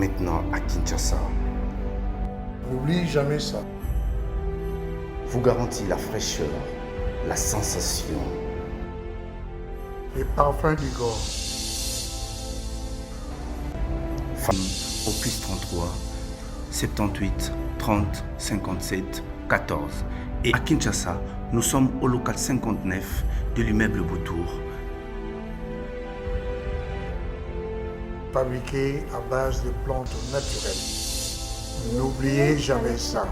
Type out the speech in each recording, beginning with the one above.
maintenant à Kinshasa, N'oublie jamais ça. vous garantit la fraîcheur, la sensation. Les parfums d'Igor. Femme au plus 33 78 30 57 14. Et à Kinshasa, nous sommes au local 59 de l'immeuble Boutour. Fabriqué à base de plantes naturelles. N'oubliez jamais ça.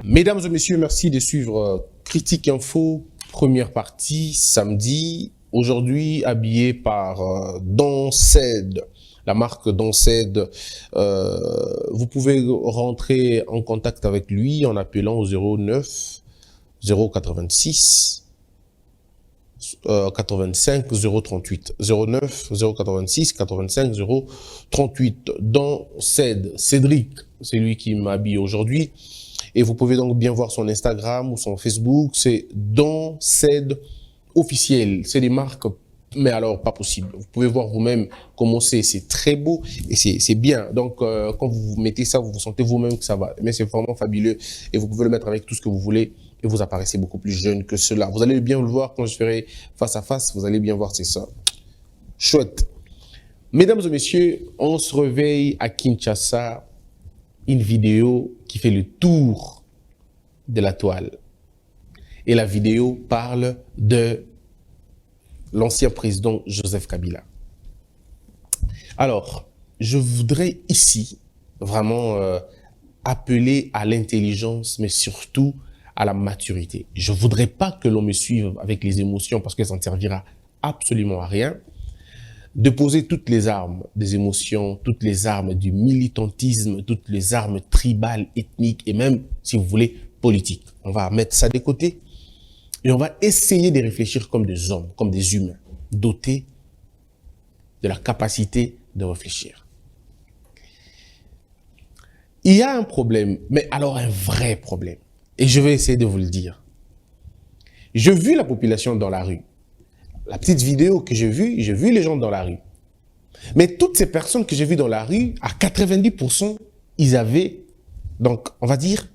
Mesdames et messieurs, merci de suivre Critique Info, première partie, samedi. Aujourd'hui, habillé par Donced, la marque Donced. Vous pouvez rentrer en contact avec lui en appelant au 09 086 85 038 09 086 85 038. Donced, Cédric, c'est lui qui m'habille aujourd'hui. Et vous pouvez donc bien voir son Instagram ou son Facebook, c'est Donced officiel. C'est des marques, mais alors pas possible. Vous pouvez voir vous-même comment c'est très beau et c'est bien. Donc quand vous mettez ça, vous sentez vous-même que ça va. Mais c'est vraiment fabuleux et vous pouvez le mettre avec tout ce que vous voulez et vous apparaissez beaucoup plus jeune que cela. Vous allez bien le voir quand je ferai face à face, vous allez bien voir, c'est ça. Chouette. Mesdames et messieurs, on se réveille à Kinshasa. Une vidéo qui fait le tour de la toile. Et la vidéo parle de l'ancien président Joseph Kabila. Alors, je voudrais ici vraiment appeler à l'intelligence, mais surtout à la maturité. Je ne voudrais pas que l'on me suive avec les émotions parce que ça ne servira absolument à rien. De poser toutes les armes des émotions, toutes les armes du militantisme, toutes les armes tribales, ethniques et même, si vous voulez, politiques. On va mettre ça de côté et on va essayer de réfléchir comme des hommes, comme des humains, dotés de la capacité de réfléchir. Il y a un problème, mais alors un vrai problème. Et je vais essayer de vous le dire. Je vis la population dans la rue. La petite vidéo que j'ai vue les gens dans la rue. Mais toutes ces personnes que j'ai vues dans la rue, à 90%, ils avaient, donc on va dire,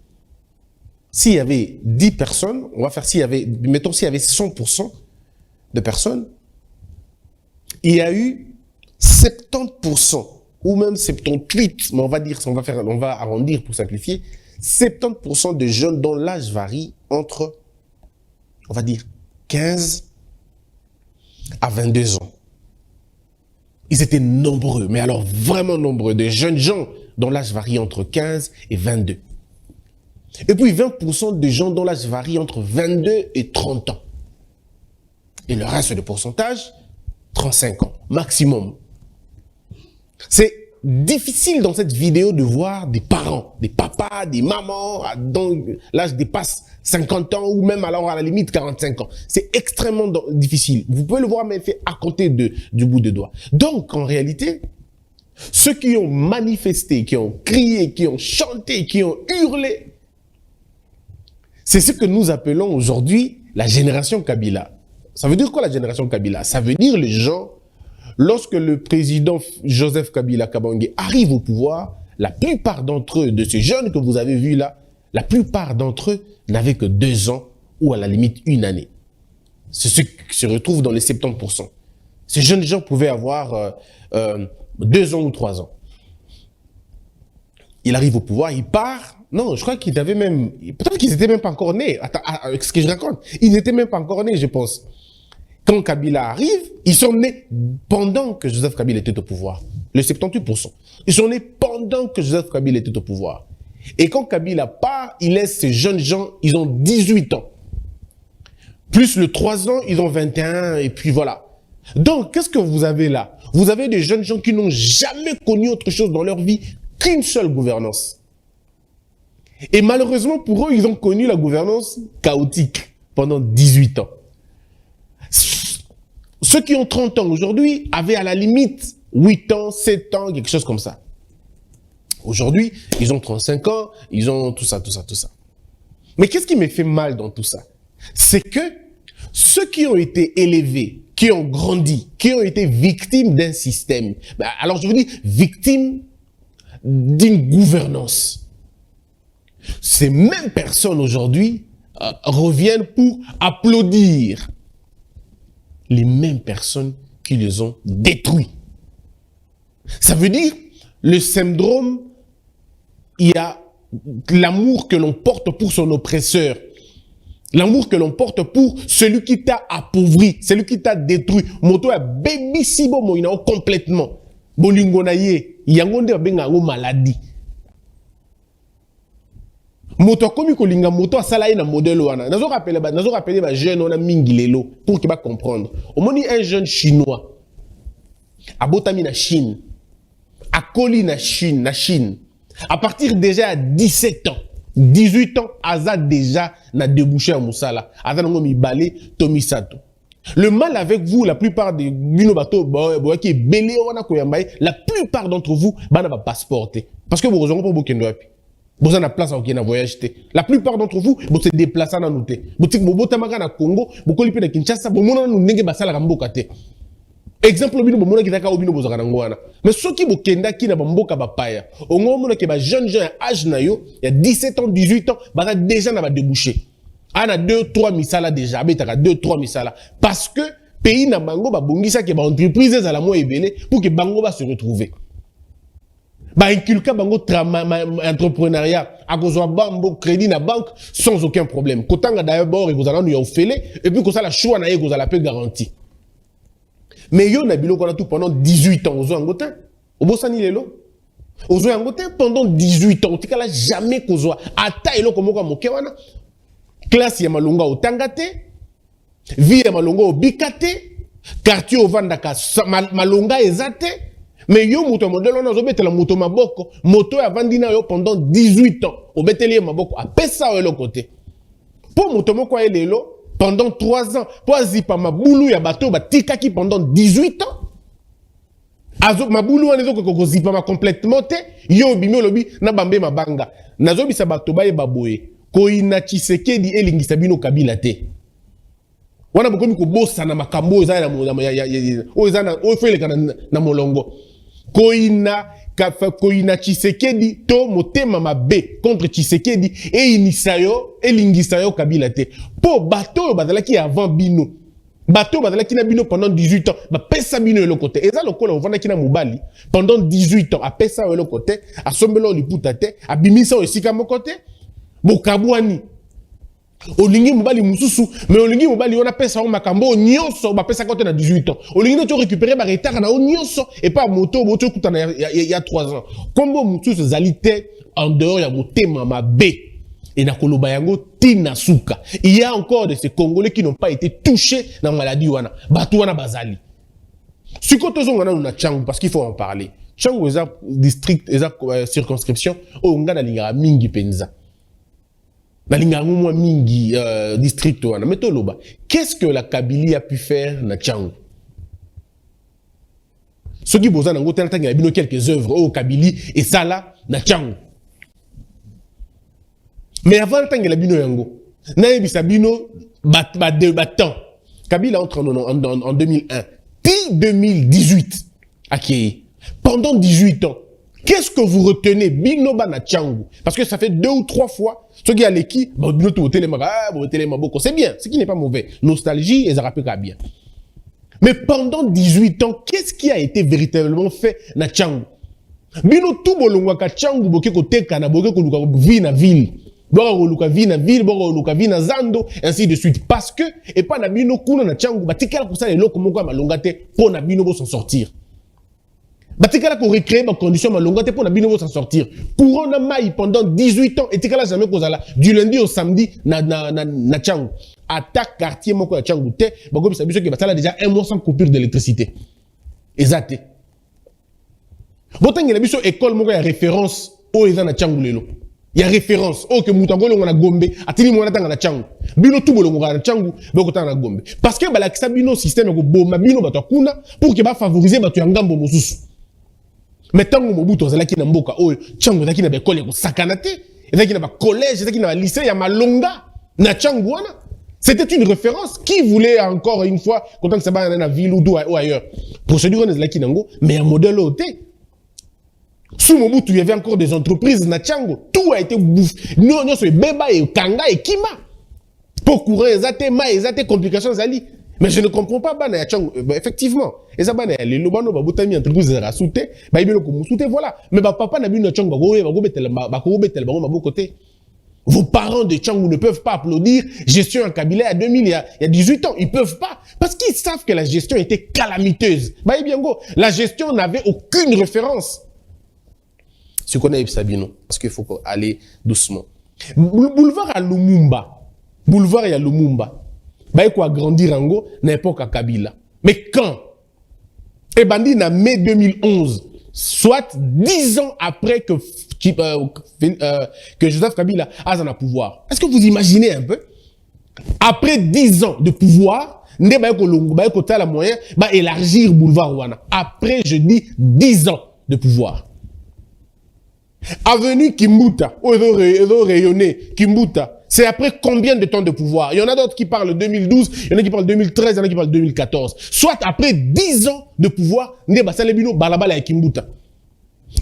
s'il y avait 10 personnes, on va faire s'il y avait, mettons s'il y avait 100% de personnes, il y a eu 70%, ou même 78%, mais on va dire, on va arrondir pour simplifier, 70% de jeunes dont l'âge varie entre, on va dire, 15 à 22 ans. Ils étaient nombreux, mais alors vraiment nombreux, de jeunes gens dont l'âge varie entre 15 et 22. Et puis 20% de gens dont l'âge varie entre 22 et 30 ans. Et le reste de pourcentage, 35 ans, maximum. C'est difficile dans cette vidéo de voir des parents, des papas, des mamans, dont l'âge dépasse 50 ans ou même alors à la limite 45 ans. C'est extrêmement difficile. Vous pouvez le voir, mais fait à compter du bout des doigts. Donc, en réalité, ceux qui ont manifesté, qui ont crié, qui ont chanté, qui ont hurlé, c'est ce que nous appelons aujourd'hui la génération Kabila. Ça veut dire quoi la génération Kabila? Ça veut dire les gens, lorsque le président Joseph Kabila Kabange arrive au pouvoir, la plupart d'entre eux, de ces jeunes que vous avez vus là, la plupart d'entre eux n'avaient que 2 ans ou à la limite 1 année. C'est ce qui se retrouve dans les 70%. Ces jeunes gens pouvaient avoir 2 ans ou 3 ans. Il arrive au pouvoir, il part. Non, je crois qu'ils avaient même... Peut-être qu'ils n'étaient même pas encore nés. Attends, ce que je raconte, ils n'étaient même pas encore nés, je pense. Quand Kabila arrive, ils sont nés pendant que Joseph Kabila était au pouvoir. Le 78%. Ils sont nés pendant que Joseph Kabila était au pouvoir. Et quand Kabila part, il laisse ces jeunes gens, ils ont 18 ans. Plus le 3 ans, ils ont 21, et puis voilà. Donc, qu'est-ce que vous avez là? Vous avez des jeunes gens qui n'ont jamais connu autre chose dans leur vie qu'une seule gouvernance. Et malheureusement, pour eux, ils ont connu la gouvernance chaotique pendant 18 ans. Ceux qui ont 30 ans aujourd'hui avaient à la limite 8 ans, 7 ans, quelque chose comme ça. Aujourd'hui, ils ont 35 ans, ils ont tout ça. Mais qu'est-ce qui me fait mal dans tout ça? C'est que ceux qui ont été élevés, qui ont grandi, qui ont été victimes d'un système. Alors je vous dis, victimes d'une gouvernance. Ces mêmes personnes aujourd'hui reviennent pour applaudir les mêmes personnes qui les ont détruits. Ça veut dire, le syndrome, il y a l'amour que l'on porte pour son oppresseur. L'amour que l'on porte pour celui qui t'a appauvri, celui qui t'a détruit. Moto a baby sibo moinao complètement. Bolingo na ye, yangonde benga ngo maladie. Moto komi ko linga moto asala na modèle wana. Nazo rappeler ba jeune on a mingi lelo pour qu'il va comprendre. Au moni un jeune chinois abotami na Chine. Akoli na Chine. À partir déjà à 17 ans, 18 ans, Aza déjà n'a débouché à Moussala. Aza n'a mi balé, Tomi Sato. Le mal avec vous, la plupart des binobato, qui est belé, la plupart d'entre vous, n'a pas passeporté. Parce que vous n'avez pas beaucoup de place. Vous avez place à voyage. La plupart d'entre vous, vous se déplacez à noter. Vous avez au Congo, vous avez à Kinshasa, vous avez à exemple bino bomona kitaka obino bozaka nangwana mais soki bokenda ki na bamboka bapaya ongo mona ke ba jeune âge na yo ya 17 ans 18 ans baza déjà na ba débouché ana 2 3 misala déjà betaka 2 3 misala parce que pays na bango ba bongisa ke ba entreprise za la mo ebele pour que bango ba se retrouver ba inculka bango entrepreneuriat a kozwa bambo crédit na banque sans aucun problème kotanga d'abord et kozala no ya ofele et puis kozala choix na ye kozala pe garantie. Mais yo na biloko na tout pendant 18 ans ozo angotin obosani lelo ozo angotin pendant 18 ans otikala jamais kozwa ata eloko moko moke wana classe ya malonga otangate vie ya malonga obikate quartier ovandaka malonga ezate mais yo moto modèle on ozobetela moto maboko moto ya vandina yo pendant 18 ans obeteli maboko apesa yo côté pour moto moko elelo pendant 3 ans, pour zipa maboulou ya bateau batikaki pendant 18 ans. Azo maboulou anezo ko zipa ma complètement te yo bimi lobi na bambe mabanga. Nazo bisa bateau baye baboye. Ko ina Tshisekedi elingisa bino Kabila te. Wana bokomi ko bossa na makambo za na o za na o fele kana na molongo. Ko ina Tshisekedi to motema mabe contre Tshisekedi et inisayo elingisayo Kabila te. Po bateau bazalaki avant bino. Bateau bazalaki na bino pendant 18 ans. Ba pesa bino le côté. Eza lokola ovandaki na mobali pendant 18 ans. A pesa le côté, a sombelo liputa te, a bimisa osika mo côté. Bokabwani. Olingi mobali mususu, mais olingi mobali on a pesa o makambo nyonso ba pesa côté na 18 ans. Olingi to récupérer ba retard na o nyonso et pas moto kutana il y a 3 ans. Kombo mususu zalité en dehors ya motema mabe. Et na koloba yango tina suka. Il y a encore de ces Congolais qui n'ont pas été touchés dans la maladie wana. Batu wana bazali. Sikoto zongana na Tchangu parce qu'il faut en parler. Tchangu eza district eza circonscription o ngana linga mingi penza. Na linga mwa mingi district wana metoloba. Qu'est-ce que la Kabylie a pu faire na Tchangu? Ceux qui boza nango tena tanga bino quelques œuvres au Kabylie et ça là na Tchangu. Mais avant le temps que la bino yango, na ebisa bino battant. Kabila entre en 2001, puis 2018 akeye. Pendant 18 ans, qu'est-ce que vous retenez bino bana Tchangu? Parce que ça fait 2 ou 3 fois ceux qui a l'équipe, bino to boko, c'est bien, ce qui n'est pas mauvais. Nostalgie et ça rappelle bien. Mais pendant 18 ans, qu'est-ce qui a été véritablement fait na Tchangu? Bino tout bolongwa ka Tchangu boke ko teka na boke ko luka vie na ville. Luka vie na ville, luka vie na zando, ainsi de suite. Parce que, et pas na bino kuna na Tchangu, batikala ko sa lelo komoko malonga te pour na bino bo s'en sortir. Batikala ko recréer ma condition malonga te pour na bino bo s'en sortir. Courant na maï pendant 18 ans, et tikala jamais kozala du lundi au samedi na Tchangu. Attaque quartier moko ya Tchangu te, bako bisa biso ke batala déjà 1 mois sans coupure d'électricité. Exacté. Botangela biso école moko ya référence o eza na Tchangu lelo. Il y a référence. Oh, que Moutangolo on a gombe. Atini mwana tanga na Tchangu. Bino tout bolongo na Tchangu, boko tanga na gombe. Parce que balakisa bino système ko boma bino bato kuna pour que ba favoriser bato yangambo mosusu. Mais tango mobuto zalaki na mboka oh Tchangu zaki na école ko sakanate, zaki na ba collège, zaki na lycée ya malonga na Tchangu wana. C'était une référence. Qui voulait encore une fois, content que ça va dans la ville ou ailleurs. Procédure, on est là qui n'ango, mais un modèle ôté. Sous Mobutu, il y avait encore des entreprises, Natchango. Tout a été bouffé. Nous, on a Beba et Kanga et Kima. Pour courir, ils ont des complications, Zali. Mais je ne comprends pas, effectivement. Et ça, les lobano, babutami, entreprise, rasouté, voilà. Mais papa n'a vu notre Tchang, côté. Vos parents de Tchangou ne peuvent pas applaudir gestion en Kabila à 2000, il y a 18 ans. Ils peuvent pas. Parce qu'ils savent que la gestion était calamiteuse. La gestion n'avait aucune référence. Ce qu'on a eu Sabino, parce qu'il faut aller doucement. Boulevard à Lumumba. Boulevard à Lumumba. Il faut agrandir en go, n'importe à Kabila. Mais quand? Et Bandi, en mai 2011, soit 10 ans après que Joseph Kabila a son pouvoir. Est-ce que vous imaginez un peu? Après 10 ans de pouvoir, Ndé la moyen, élargir boulevard Wana. Après, je dis 10 ans de pouvoir. Avenue Kimbuta, rayonné, Kimbuta. C'est après combien de temps de pouvoir? Il y en a d'autres qui parlent 2012, il y en a qui parlent 2013, il y en a qui parlent 2014. Soit après 10 ans de pouvoir, Ndé Basalebino, Balabala et Kimbuta.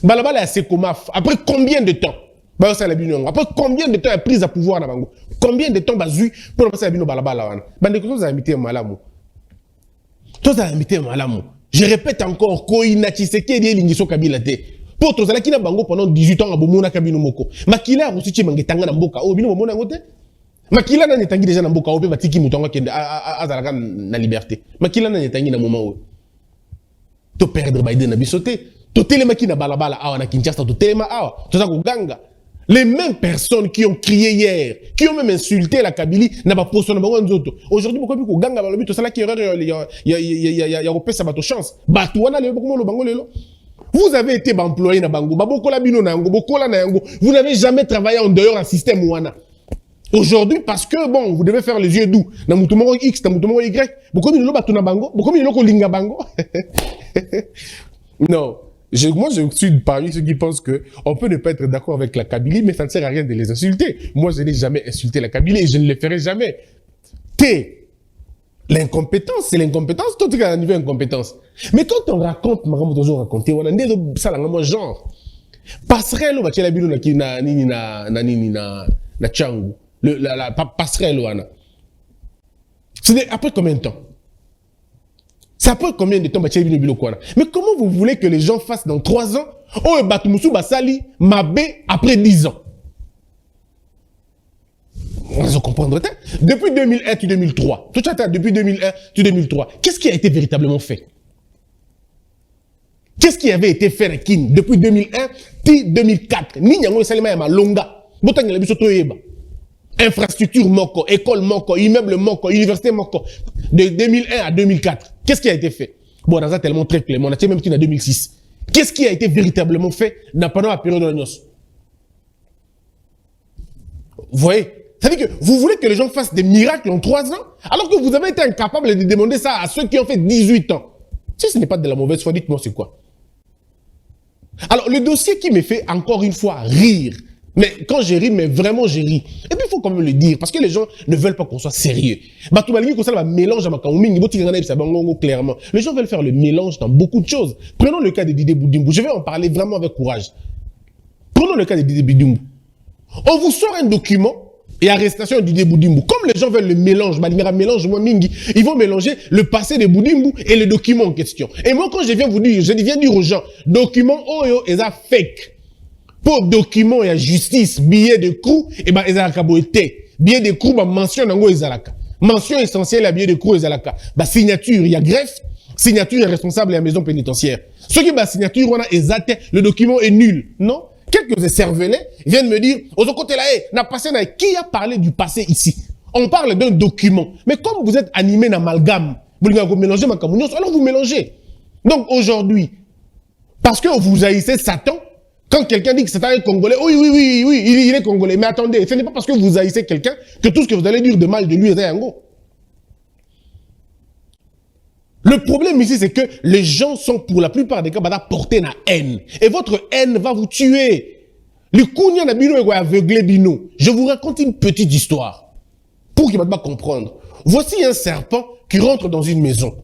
Balabala et Sekomaf. Après combien de temps? Après combien de temps a pris à pouvoir na bango? Combien de temps bazui pour passer à Bino Balabala wana? Bande ko za imité malamu. To za imité malamu. Je répète encore ko inachisekedi elingiso Kabila te. Pour to zala kina bango pendant 18 ans à bomona Kabino moko. Makila a reçu mangetanga na mboka. Oh bino bomona ngote? Makila na netangi déjà na mboka ope batiki mutonga kende azalaka na liberté. Makila na netangi na moment où to perdre Biden na bisoté. To telema ki na balabala awa na Kinshasa to telema awa. To za ko ganga. Les mêmes personnes qui ont crié hier, qui ont même insulté la Kabylie, n'a pas posé dans le nzoto. Aujourd'hui, beaucoup de ganga dans le but, c'est là qu'il y a repéré sa bateau chance. Vous avez été employé dans Bango, vous n'avez jamais travaillé en dehors d'un système Wana. Aujourd'hui, parce que bon, vous devez faire les yeux doux. Dans Moutoumoro X, dans Moutoumoro Y, beaucoup de gens sont Bango, beaucoup de gens sont Bango. Non. Moi, je suis parmi ceux qui pensent qu'on peut ne pas être d'accord avec la Kabylie, mais ça ne sert à rien de les insulter. Moi, je n'ai jamais insulté la Kabylie et je ne le ferai jamais. L'incompétence, c'est l'incompétence, tout est à un niveau d'incompétence. Mais quand on raconte, on toujours raconter, on a des genre. Passerelle, on la bilo na Tchangou. La passerelle, c'est après combien de temps? Ça peut combien de temps? Mais comment vous voulez que les gens fassent dans 3 ans? Oh, Batumusu Basali, Mabé, après 10 ans. On comprendre. Depuis 2001, tu 2003. Tout ça, depuis 2001, tu 2003. Qu'est-ce qui a été véritablement fait? Qu'est-ce qui avait été fait depuis 2001, 2004? Ni Nyango Salima Yama Longa. Botang la bisoto yeba. Infrastructure moko, école moko, immeuble moko, université moko. De 2001 à 2004. Qu'est-ce qui a été fait? Bon, dans ça, tellement très clair. On a même en 2006. Qu'est-ce qui a été véritablement fait pendant la période de l'Agnos? Vous voyez? Ça veut dire que vous voulez que les gens fassent des miracles en 3 ans, alors que vous avez été incapable de demander ça à ceux qui ont fait 18 ans. Si ce n'est pas de la mauvaise foi, dites-moi c'est quoi? Alors, le dossier qui me fait encore une fois rire, mais quand j'ai ri, mais vraiment j'ai ri. Et puis il faut quand même le dire, parce que les gens ne veulent pas qu'on soit sérieux. Mélange clairement. Les gens veulent faire le mélange dans beaucoup de choses. Prenons le cas de Didier Boudimbo. Je vais en parler vraiment avec courage. Prenons le cas de Didier Boudimbo. On vous sort un document et arrestation de Didier Boudimbo. Comme les gens veulent le mélange, ils vont mélanger le passé de Boudimbo et le document en question. Et moi, quand je viens dire aux gens, document OYO est fake. Pour document et justice, billet de crew, et ben, ils ont été. Billet de crew, mention nango ezalaka. Mention essentielle à billet de crew ezalaka. Signature, il y a greffe. Signature est responsable de la maison pénitentiaire. Ceux qui signature, on a exacté, le document est nul. Non? Quelques cervelets viennent me dire, aux côté là, qui a parlé du passé ici? On parle d'un document. Mais comme vous êtes animé d'amalgame, vous mélangez ma communion, alors vous mélangez. Donc aujourd'hui, parce que vous haïssez Satan, quand quelqu'un dit que Satan est congolais, oui, il est congolais. Mais attendez, ce n'est pas parce que vous haïssez quelqu'un que tout ce que vous allez dire de mal de lui est un go. Le problème ici, c'est que les gens sont, pour la plupart des cas, portés à haine. Et votre haine va vous tuer. Le kounya na bino est aveuglé bino. Je vous raconte une petite histoire. Pour qu'il va pas comprendre. Voici un serpent qui rentre dans une maison.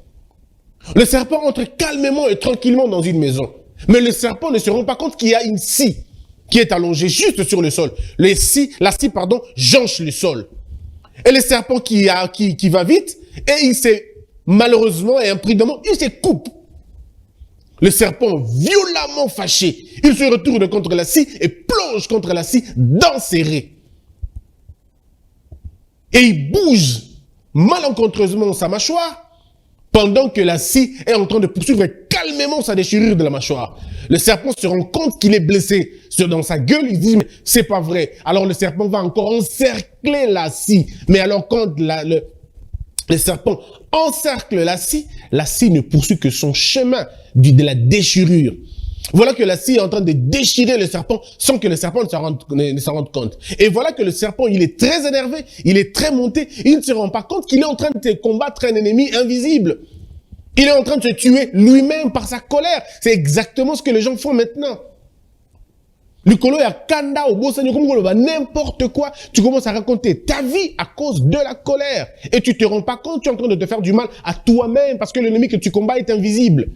Le serpent entre calmement et tranquillement dans une maison. Mais le serpent ne se rend pas compte qu'il y a une scie qui est allongée juste sur le sol. La scie, jonche le sol. Et le serpent qui va vite, et il s'est, malheureusement et imprudemment, il se coupe. Le serpent, violemment fâché, il se retourne contre la scie et plonge contre la scie, dents serrées. Et il bouge malencontreusement sa mâchoire, pendant que la scie est en train de poursuivre calmement sa déchirure de la mâchoire. Le serpent se rend compte qu'il est blessé dans sa gueule, il dit, mais c'est pas vrai. Alors le serpent va encore encercler la scie. Mais alors quand le serpent encercle la scie ne poursuit que son chemin de la déchirure. Voilà que la scie est en train de déchirer le serpent sans que le serpent ne s'en rende compte. Et voilà que le serpent, il est très énervé, il est très monté, il ne se rend pas compte qu'il est en train de combattre un ennemi invisible. Il est en train de se tuer lui-même par sa colère. C'est exactement ce que les gens font maintenant. L'icolo ya kanda au bossa n'importe quoi, tu commences à raconter ta vie à cause de la colère. Et tu te rends pas compte, tu es en train de te faire du mal à toi-même parce que l'ennemi que tu combats est invisible.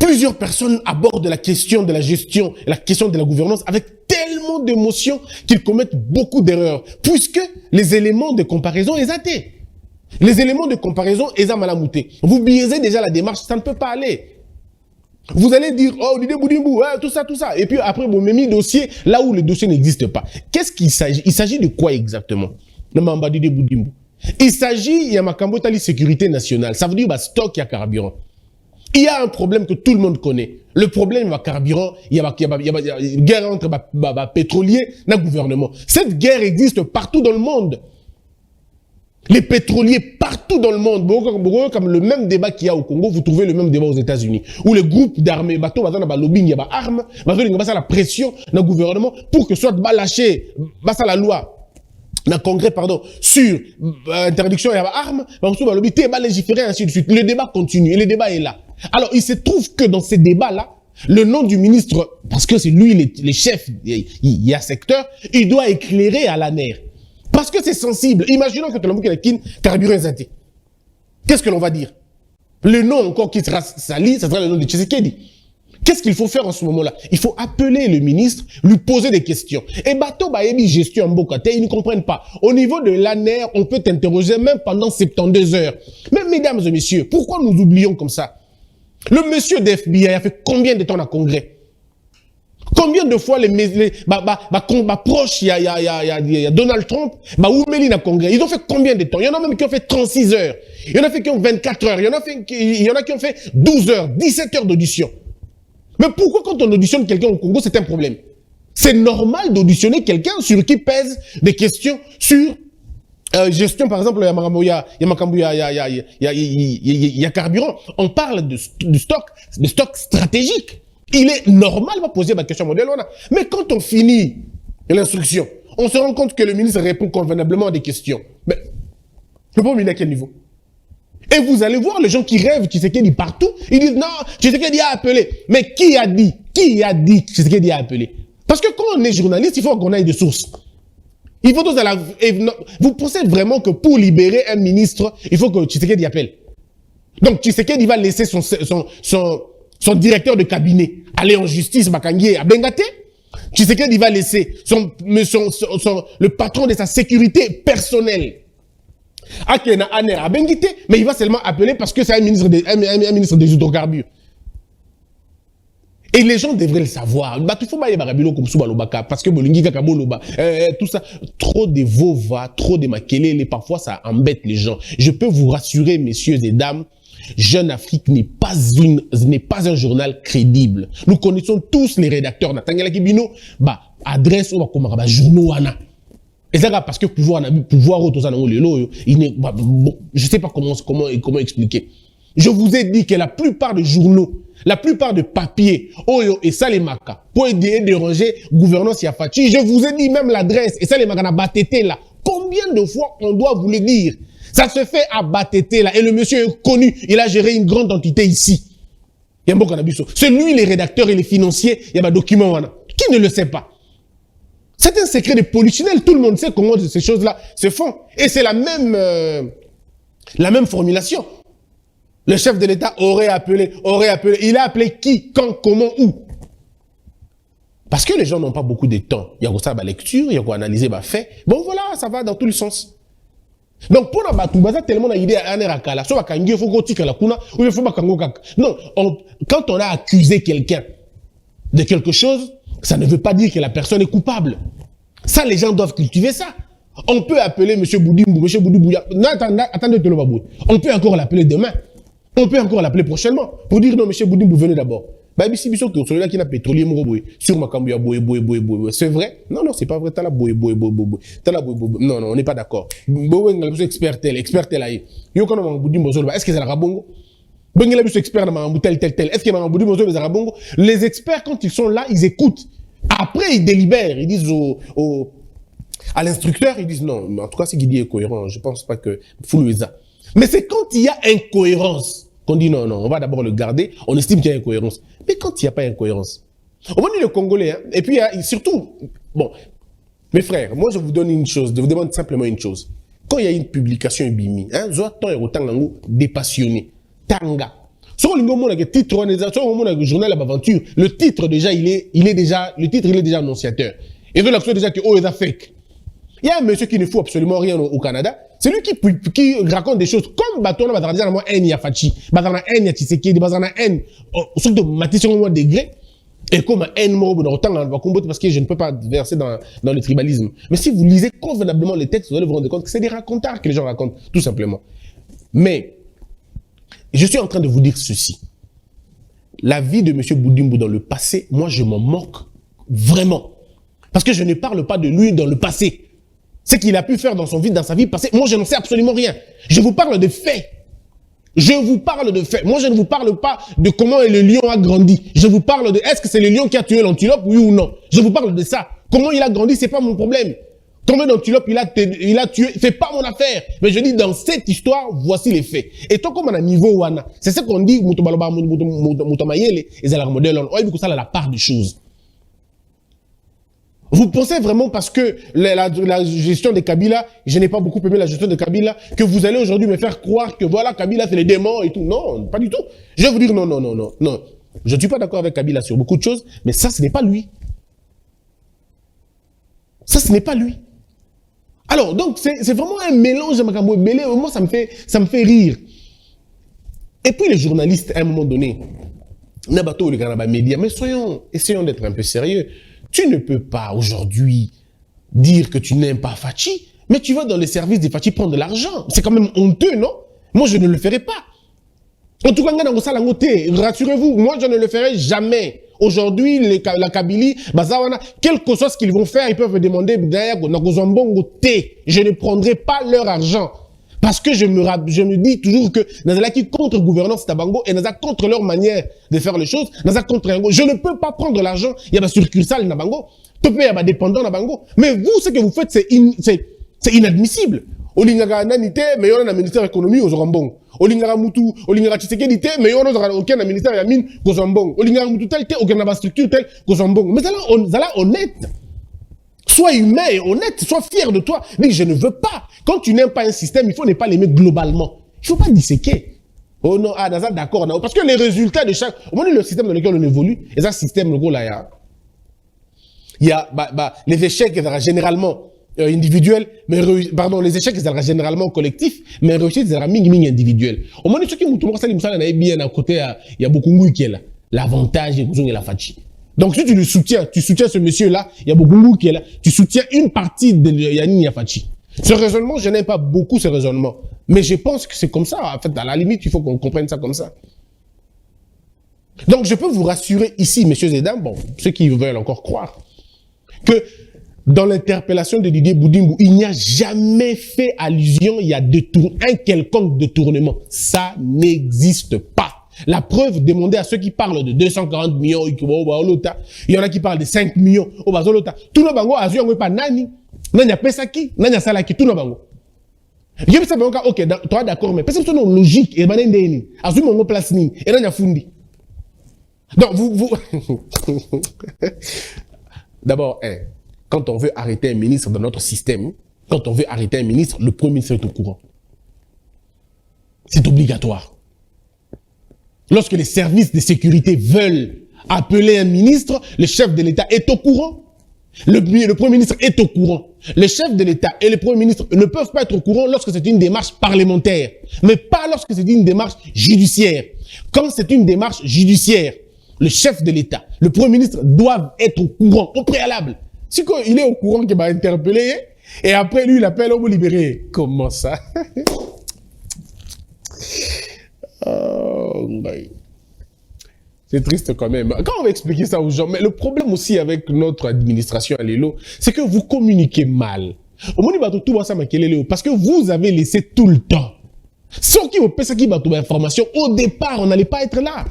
Plusieurs personnes abordent la question de la gestion, la question de la gouvernance avec tellement d'émotions qu'ils commettent beaucoup d'erreurs, puisque les éléments de comparaison les athées. Les éléments de comparaison, ils ont malamouté. Vous biaisez déjà la démarche, ça ne peut pas aller. Vous allez dire, oh, tout ça. Et puis après, vous mettez le dossier là où le dossier n'existe pas. Qu'est-ce qu'il s'agit? Il s'agit de quoi exactement? Il s'agit, il y a ma cambotali sécurité nationale. Ça veut dire, stock, il y a carburant. Il y a un problème que tout le monde connaît. Le problème, il y a carburant, il y a guerre entre pétroliers et le gouvernement. Cette guerre existe partout dans le monde. Les pétroliers partout dans le monde, comme le même débat qu'il y a au Congo, vous trouvez le même débat aux États-Unis, où les groupes d'armées, bateaux, lobbying, il y a armes, la pression dans le gouvernement pour que soit lâché, la loi. Dans le Congrès, sur interdiction, il y a armes, légiférer, ainsi de suite. Le débat continue et le débat est là. Alors, il se trouve que dans ces débats-là, le nom du ministre, parce que c'est lui les chefs, il y a secteur, il doit éclairer à la nerf. Parce que c'est sensible. Imaginons que tu l'as dit carburant zati. Qu'est-ce que l'on va dire? Le nom encore qui sera sali, ça sera le nom de Tshisekedi. Qu'est-ce qu'il faut faire en ce moment-là? Il faut appeler le ministre, lui poser des questions. Et bateau baebi gestion en Bokate, ils ne comprennent pas. Au niveau de l'ANER, on peut t'interroger même pendant 72 heures. Mais mesdames et messieurs, pourquoi nous oublions comme ça? Le monsieur d'FBI a fait combien de temps dans le Congrès? Combien de fois proches, il y a Donald Trump, Oumeli dans le Congrès. Ils ont fait combien de temps? Il y en a même qui ont fait 36 heures. Il y en a fait qui ont 24 heures. Il y en a qui ont fait 12 heures, 17 heures d'audition. Mais pourquoi quand on auditionne quelqu'un au Congo, c'est un problème? C'est normal d'auditionner quelqu'un sur qui pèsent des questions sur gestion, par exemple, il y a carburant. On parle de stock stratégique. Il est normal de poser ma question modèle. Mais quand on finit l'instruction, on se rend compte que le ministre répond convenablement à des questions. Mais le premier ministre à quel niveau? Et vous allez voir les gens qui rêvent Tshisekedi partout, ils disent non, Tshisekedi a appelé. Mais qui a dit Tshisekedi a appelé? Parce que quand on est journaliste, il faut qu'on ait des sources. Il faut vous pensez vraiment que pour libérer un ministre, il faut que Tshisekedi appelle? Donc Tshisekedi va laisser son directeur de cabinet aller en justice, Bakangié, à Bengate. Tshisekedi va laisser le patron de sa sécurité personnelle Akena Aner à Bengate, mais il va seulement appeler parce que c'est un ministre des hydrocarbures. Et les gens devraient le savoir. Parce que tout ça, trop de vova, trop de makelele, parfois ça embête les gens. Je peux vous rassurer, messieurs et dames, Jeune Afrique n'est pas un journal crédible. Nous connaissons tous les rédacteurs. Natangela Kibino, adresse ou journaux wana. Et ça parce que pouvoir je sais pas comment expliquer. Je vous ai dit que la plupart des journaux, la plupart de papiers, Oyo et Salemaka, pour déranger gouvernance Yafachi, je vous ai dit même l'adresse, et Salemaka na Batete là. Combien de fois on doit vous le dire? Ça se fait à Batete là, et le monsieur est connu, il a géré une grande entité ici. C'est lui les rédacteurs et les financiers, il y a des documents. Qui ne le sait pas? C'est un secret de polichinelle. Tout le monde sait comment ces choses-là se font. Et c'est la même formulation. Le chef de l'État aurait appelé. Il a appelé qui, quand, comment, où? Parce que les gens n'ont pas beaucoup de temps. Il y a ça, la lecture, il y a quoi analyser, fait. Bon, voilà, ça va dans tous les sens. Donc, pour la baza tellement d'idées à Anerakala, soit il faut qu'on tire la kuna, ou il faut pas qu'on non, quand on a accusé quelqu'un de quelque chose, ça ne veut pas dire que la personne est coupable. Ça, les gens doivent cultiver ça. On peut appeler M. Boudimbo, M. Boudimbo, attendez, on peut encore l'appeler demain. On peut encore l'appeler prochainement. Pour dire non, M. Boudimbo, venez d'abord. Celui-là qui a pétrolier sur ma cambouya, c'est vrai? Non, non, c'est pas vrai. Non, non, on n'est pas d'accord. Expert tel. Est-ce que c'est la rabongo? Est-ce que les experts, quand ils sont là, ils écoutent. Après, ils délibèrent. Ils disent à l'instructeur, ils disent non. Mais en tout cas, c'est Guidi est cohérent. Je pense pas que Foulouza. Mais c'est quand il y a incohérence qu'on dit non, non, on va d'abord le garder. On estime qu'il y a incohérence. Mais quand il n'y a pas incohérence, on va dire le Congolais, hein, et puis surtout, bon, mes frères, moi je vous donne une chose, je vous demande simplement une chose. Quand il y a une publication Bimi, hein, dépassionné, Tanga. Sur le titre, le journal Aventure, le titre déjà, il est déjà annonciateur. Et donc l'action déjà que oh, il a fake. Il y a un monsieur qui ne fout absolument rien au Canada. C'est lui qui raconte des choses comme Batona, Bazarana, N, Yafachi, Bazarana, N, Yatiseki, Bazarana, N, surtout Matisson, degré, et comme un N, parce que je ne peux pas verser dans le tribalisme. Mais si vous lisez convenablement les textes, vous allez vous rendre compte que c'est des racontards que les gens racontent, tout simplement. Mais, je suis en train de vous dire ceci. La vie de M. Boudimbo dans le passé, moi, je m'en moque vraiment. Parce que je ne parle pas de lui dans le passé. Ce qu'il a pu faire dans sa vie passée, moi je n'en sais absolument rien. Je vous parle de faits. Je vous parle de faits. Moi je ne vous parle pas de comment le lion a grandi. Je vous parle de est-ce que c'est le lion qui a tué l'antilope, oui ou non. Je vous parle de ça. Comment il a grandi, c'est pas mon problème. Combien d'antilopes il a tué, c'est pas mon affaire. Mais je dis dans cette histoire, voici les faits. Et toi comme on a niveau wana, c'est ce qu'on dit mutomayele et zalarmodel on oye ça la part des choses. Vous pensez vraiment parce que la gestion de Kabila, je n'ai pas beaucoup aimé la gestion de Kabila, que vous allez aujourd'hui me faire croire que voilà, Kabila c'est les démons et tout. Non, pas du tout. Je vais vous dire non, non, non, non, non. Je ne suis pas d'accord avec Kabila sur beaucoup de choses, mais ça, ce n'est pas lui. Ça, ce n'est pas lui. Alors, donc, c'est vraiment un mélange de Makambo et Belé. Moi, ça me fait rire. Et puis, les journalistes, à un moment donné, Nabato, les grands médias, mais essayons d'être un peu sérieux. Tu ne peux pas aujourd'hui dire que tu n'aimes pas Fachi, mais tu vas dans les services de Fachi prendre de l'argent. C'est quand même honteux, non? Moi, je ne le ferai pas. En tout cas, rassurez-vous, moi, je ne le ferai jamais. Aujourd'hui, la Kabylie, quel que soit ce qu'ils vont faire, ils peuvent me demander, je ne prendrai pas leur argent. Parce que je me dis toujours que Nazala qui contre gouvernance Tabango et Nazala contre leur manière de faire les choses, Nazala contre Yango. Je ne peux pas prendre l'argent, il y a ma succursale Nabango, il y a ma dépendant Nabango. Mais vous, ce que vous faites, c'est inadmissible. Olingara nanité, mais on a un ministère de l'économie aux Orambong. Olingara Moutou, Olingara Tshisekedi, mais on a aucun ministère de la mine aux Orambong. Olingara Moutou tel, aucun structure tel aux Orambong. Mais Zala honnête. Sois humain et honnête, sois fier de toi. Dis, je ne veux pas. Quand tu n'aimes pas un système, il faut ne pas l'aimer globalement. Il ne faut pas disséquer. Oh non, ah, d'accord. Parce que les résultats de chaque... Au moins, le système dans lequel on évolue, et ça, système, le gros, là, il y a les échecs, généralement individuels, mais les échecs, ils sont généralement collectifs, mais les réussites, ils sont ming individuels. Au moins, ceux qui m'ont bien à côté, il y a beaucoup de qui est là. L'avantage, il y a la fachi. Donc, si tu le soutiens, tu soutiens ce monsieur-là, il y a beaucoup qui est là, tu soutiens une partie de Yannick Yafachi. Ce raisonnement, je n'aime pas beaucoup ce raisonnement. Mais je pense que c'est comme ça. En fait, à la limite, il faut qu'on comprenne ça comme ça. Donc, je peux vous rassurer ici, messieurs et dames, bon, ceux qui veulent encore croire, que dans l'interpellation de Didier Boudimbo, il n'y a jamais fait allusion, il y a un quelconque détournement. Ça n'existe pas. La preuve, demandez à ceux qui parlent de 240 millions, il y en a qui parlent de 5 millions, tout le bango, azu pas nani, nani a pesaki, nani a salaki, tout le bango. Je me dis, ok, toi d'accord, mais parce que c'est une logique, et banen deni, azu mongo place ni, et nani a fundi. Donc, vous, d'abord, quand on veut arrêter un ministre dans notre système, quand on veut arrêter un ministre, le premier ministre est au courant. C'est obligatoire. Lorsque les services de sécurité veulent appeler un ministre, le chef de l'État est au courant. Le Premier ministre est au courant. Le chef de l'État et le Premier ministre ne peuvent pas être au courant lorsque c'est une démarche parlementaire, mais pas lorsque c'est une démarche judiciaire. Quand c'est une démarche judiciaire, le chef de l'État, le Premier ministre doivent être au courant, au préalable. Si il est au courant qu'il va interpeller, et après lui, il appelle, on va libérer. Comment ça? Oh, c'est triste quand même. Quand on va expliquer ça aux gens, mais le problème aussi avec notre administration à Lelo, c'est que vous communiquez mal. Parce que vous avez laissé tout le temps. Ceux qui vous pensent qu'il y a information, au départ, on n'allait pas être là.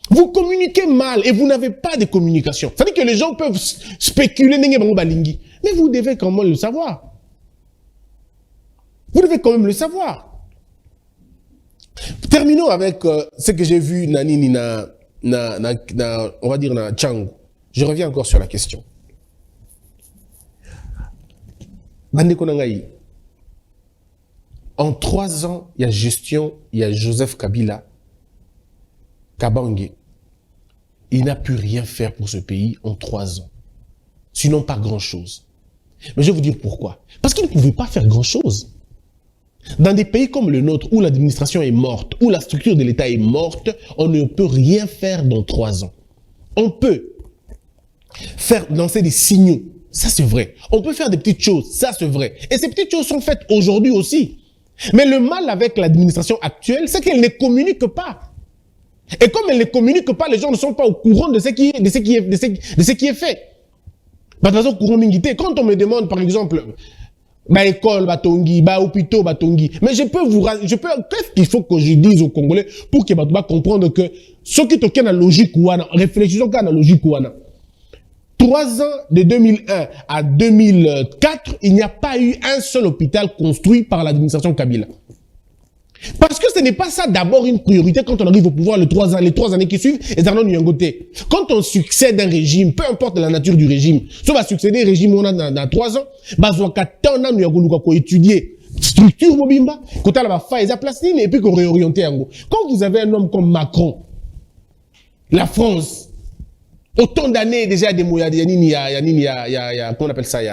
Vous communiquez mal et vous n'avez pas de communication. Ça veut dire que les gens peuvent spéculer, mais vous devez quand même le savoir. Vous devez quand même le savoir. Terminons avec ce que j'ai vu on va dire na Tchango. Je reviens encore sur la question. Bandeko Nangaï. En 3 ans, il y a gestion, il y a Joseph Kabila, Kabange. Il n'a pu rien faire pour ce pays en 3 ans. Sinon pas grand-chose. Mais je vais vous dire pourquoi. Parce qu'il ne pouvait pas faire grand-chose. Dans des pays comme le nôtre, où l'administration est morte, où la structure de l'État est morte, on ne peut rien faire dans 3 ans. On peut faire lancer des signaux, ça c'est vrai. On peut faire des petites choses, ça c'est vrai. Et ces petites choses sont faites aujourd'hui aussi. Mais le mal avec l'administration actuelle, c'est qu'elle ne communique pas. Et comme elle ne communique pas, les gens ne sont pas au courant de ce qui est fait. Quand on me demande, par exemple, école, batongi, hôpital, batongi. Mais qu'est-ce qu'il faut que je dise aux Congolais pour qu'ils comprennent que ce qui est la logique, réfléchissons à la logique. 3 ans de 2001 à 2004, il n'y a pas eu un seul hôpital construit par l'administration Kabila. Parce que ce n'est pas ça d'abord une priorité quand on arrive au pouvoir les 3 années qui suivent, et quand on succède un régime, peu importe la nature du régime, si on va succéder un régime on a dans 3 ans, on va étudier structure mobimba, quand on va faire plastique et puis qu'on réoriente. Quand vous avez un homme comme Macron, la France, autant d'années déjà comment on appelle ça,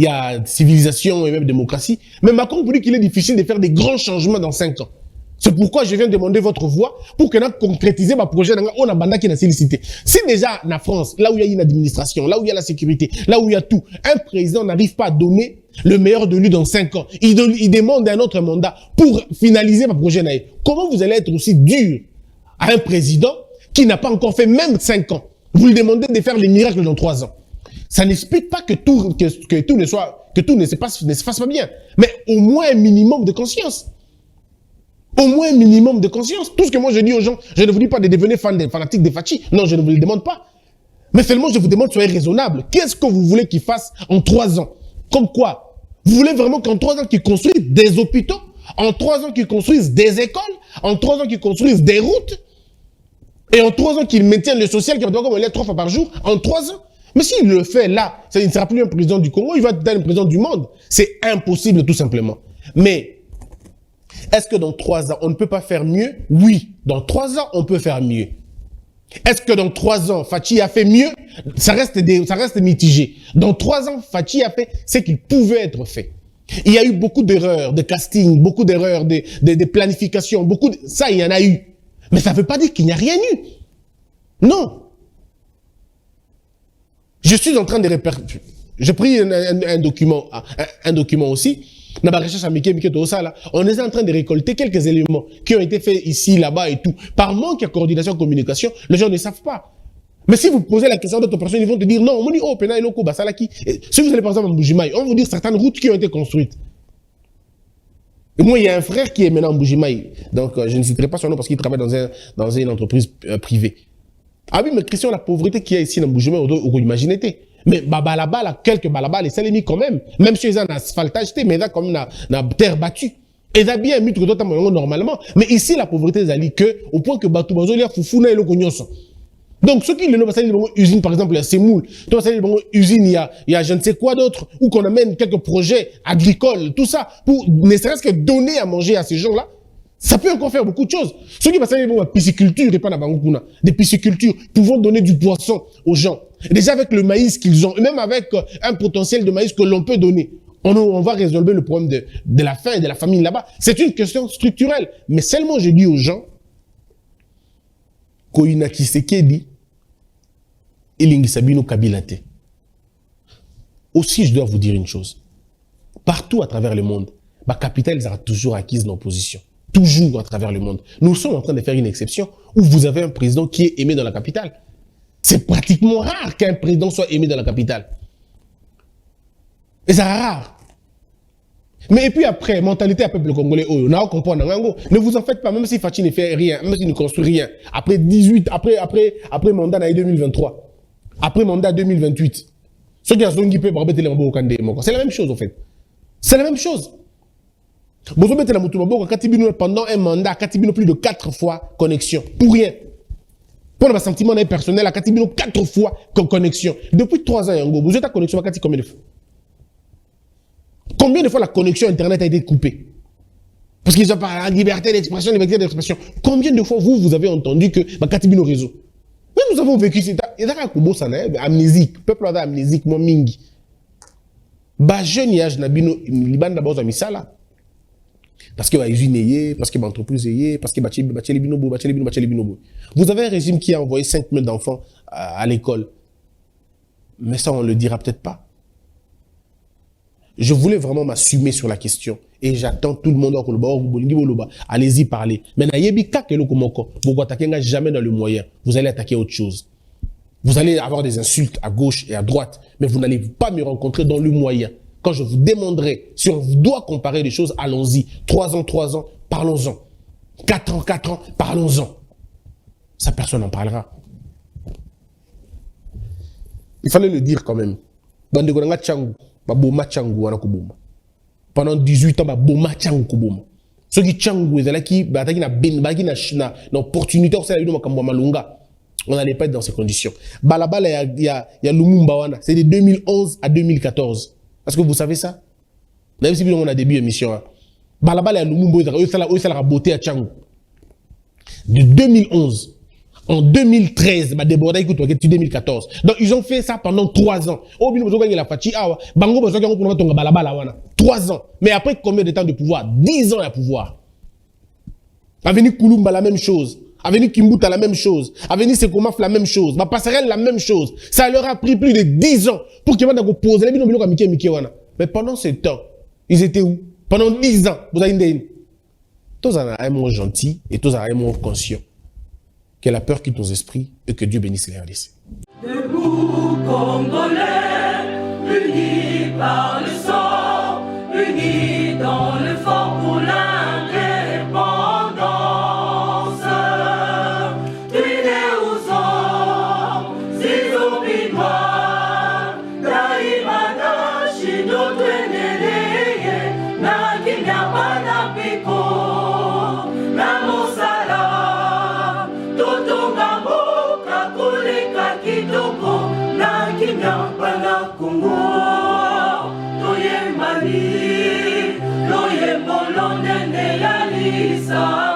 il y a civilisation et même démocratie. Mais Macron vous dit qu'il est difficile de faire des grands changements dans 5 ans. C'est pourquoi je viens demander votre voix pour que nous concrétiser ma projet on a banda qui n'a félicité. Si déjà la France, là où il y a une administration, là où il y a la sécurité, là où il y a tout, un président n'arrive pas à donner le meilleur de lui dans 5 ans, il demande un autre mandat pour finaliser ma projet. Comment vous allez être aussi dur à un président qui n'a pas encore fait même 5 ans? Vous lui demandez de faire les miracles dans 3 ans. Ça n'explique pas que tout ne se fasse pas bien. Mais au moins un minimum de conscience. Au moins un minimum de conscience. Tout ce que moi je dis aux gens, je ne vous dis pas de devenir fanatique de Fachi. Non, je ne vous le demande pas. Mais seulement je vous demande, soyez raisonnable. Qu'est-ce que vous voulez qu'ils fassent en 3 ans? Comme quoi? Vous voulez vraiment qu'en 3 ans qu'ils construisent des hôpitaux? En 3 ans qu'ils construisent des écoles? En 3 ans qu'ils construisent des routes? Et en 3 ans qu'ils maintiennent le social qui doit comme l'air 3 fois par jour? En 3 ans? Mais s'il le fait là, il ne sera plus un président du Congo, il va être un président du monde. C'est impossible tout simplement. Mais, est-ce que dans 3 ans, on ne peut pas faire mieux? Oui, dans 3 ans, on peut faire mieux. Est-ce que dans 3 ans, Fachi a fait mieux? Ça reste mitigé. Dans 3 ans, Fachi a fait ce qu'il pouvait être fait. Il y a eu beaucoup d'erreurs de casting, beaucoup d'erreurs de planification, ça, il y en a eu. Mais ça ne veut pas dire qu'il n'y a rien eu. Non. Je suis en train de répercuter. J'ai pris un document aussi. On est en train de récolter quelques éléments qui ont été faits ici, là-bas et tout. Par manque de coordination, comunication, les gens ne savent pas. Mais si vous posez la question à d'autres personnes, ils vont te dire non, on dit oh, Pena et Loko, Basalaki. Si vous allez par exemple en Mbujimaï, on va vous dire certaines routes qui ont été construites. Et moi, il y a un frère qui est maintenant en Mbujimaï. Donc, je ne citerai pas son nom parce qu'il travaille dans une entreprise privée. Ah oui, mais Christian, la pauvreté qu'il y a ici dans Mbujimaï, on peut imaginer. Mais balabala, quelques balabala, les salémis quand même. Même si ils ont un asphaltage, mais ils ont comme une terre battue. Ils ont bien mis tout normalement. Mais ici, la pauvreté, c'est que au point que Batou Bazolia Fufuna et le Cognoso. Donc, ceux qui le passent une usine, par exemple, il y a Semoul, une usine, il y a je ne sais quoi d'autre, ou qu'on amène quelques projets agricoles, tout ça, pour ne serait-ce que donner à manger à ces gens-là, ça peut encore faire beaucoup de choses. Ceux qui passent une pisciculture, et pas des piscicultures, pouvant donner du poisson aux gens. Déjà avec le maïs qu'ils ont, et même avec un potentiel de maïs que l'on peut donner, on va résolver le problème de la faim et de la famine là-bas. C'est une question structurelle. Mais seulement je dis aux gens, Koina Kisekedi, Ilingi Sabino Kabilate. Aussi, je dois vous dire une chose. Partout à travers le monde, ma capitale sera toujours acquise dans l'opposition. Toujours à travers le monde. Nous sommes en train de faire une exception où vous avez un président qui est aimé dans la capitale. C'est pratiquement rare qu'un président soit aimé dans la capitale. Et c'est rare. Mais et puis après, mentalité à peuple congolais, ne vous en faites pas, même si Fachi ne fait rien, même s'il ne construit rien. Après mandat 2023, après mandat 2028, ceux qui ont qui peuvent c'est la même chose en fait. C'est la même chose. Pendant un mandat, Katibino plus de 4 fois connexion. Pour rien. Pour le sentiment personnel, à Katibino 4 fois connexion. Depuis 3 ans, vous êtes à connexion à Kati combien de fois? Combien de fois la connexion Internet a été coupée? Parce qu'ils ont parlé de liberté d'expression, liberté d'expression. Combien de fois vous avez entendu que Katibino réseau? Mais nous avons vécu c'est amnésique. Peuple amnésique, mon mingi. Ba jeune yage nabino liban d'abord à misala. Parce que l'usine est, parce que l'entreprise est, parce que vous avez un régime qui a envoyé 5 000 d'enfants à l'école. Mais ça, on ne le dira peut-être pas. Je voulais vraiment m'assumer sur la question. Et j'attends tout le monde. Allez-y parler. Mais vous n'attaquez jamais dans le moyen. Vous allez attaquer autre chose. Vous allez avoir des insultes à gauche et à droite. Mais vous n'allez pas me rencontrer dans le moyen. Quand je vous demanderai si on doit comparer les choses, allons-y. 3 ans, parlons-en. 4 ans, parlons-en. Ça, personne n'en parlera. Il fallait le dire quand même. Pendant 18 ans, ceux qui Tchangou, l'opportunité, on n'allait pas être dans ces conditions. Il y a Lumumba, c'est de 2011 à 2014. Est-ce que vous savez ça? Même si on a début d'émission. Balabala et Lumumba, ils ont la beauté à Tchangou. De 2011 en 2013, 2014. Donc ils ont fait ça pendant 3 ans. 3 ans. Mais après combien de temps de pouvoir? 10 ans de pouvoir. Avenue Kouloumba, la même chose. Avenue Kimbuta, la même chose. Avenue Sekomaf, la même chose. Ma passerelle, la même chose. Ça leur a pris plus de 10 ans pour qu'ils vont poser. Mais pendant ce temps, ils étaient où? Pendant 10 ans, vous avez une. Tous en un mot gentil et tous en un mot conscient. Que la peur quitte nos esprits et que Dieu bénisse les RDC. Debout, Congolais, unis par le sang, unis dans le fort pour l'indépendance. Tués aux hommes, si obinois, Daimana, Chino, Tueneleye, Nakinyabana Piko, Namosala, Totonga Moka, Kuleka Kitoko, Nakinyabana Kongo, Toye Mali, Loye Bolonde, Yalisa.